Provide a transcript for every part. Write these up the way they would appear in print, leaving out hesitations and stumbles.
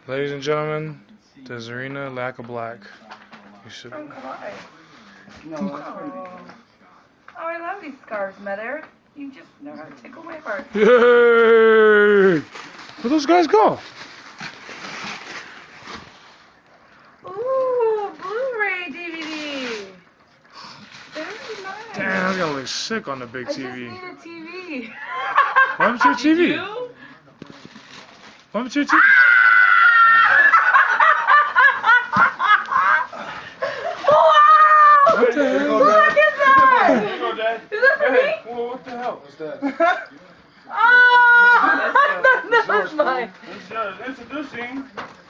Ladies and gentlemen, Dessarina, lack of black. You should. Oh, I love these scarves, Mother. You just know how to tickle my heart. Yay! Where'd those guys go? Ooh, Blu-ray DVD. Very nice. Damn, I'm gonna look sick on the big I TV. just need a TV. What happened to your TV? What happened to your TV? Wow! What the hell? Look at that! Here you go, Dad. Is that for me? Well, what the hell? What's that? Oh! That's mine. Introducing.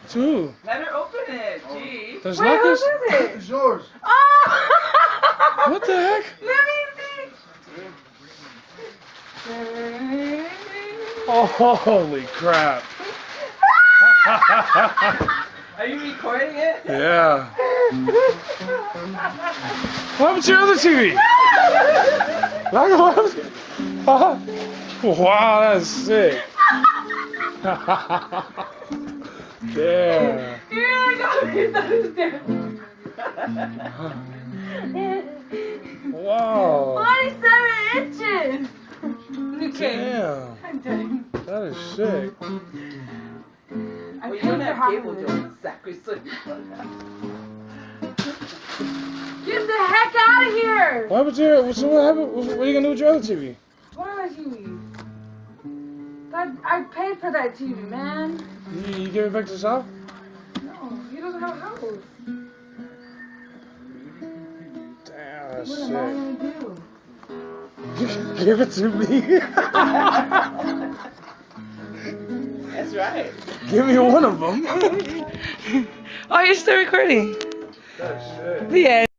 Two. Let her open it, gee. There's Wait, whose lockers? is it? It's yours. Oh! What the heck? Let me see. Oh, holy crap. Are you recording it? Yeah. What happened to your other TV? Wow, that's sick. Yeah. You're like, oh, you understand. Wow. 27 inches. Okay. Damn. I'm done. That is sick. Well, you don't have cable, Joe. Sacrosanct. Get the heck out of here! What happened to your, so what happened, what are you gonna do with your other TV? What other TV? I paid for that TV, man. You give it back to Sal? No, he doesn't have a house. Damn, that's What am I sick. gonna do? Give it to me. That's right. Give me one of them. Oh, you're still recording? That's sick. The end.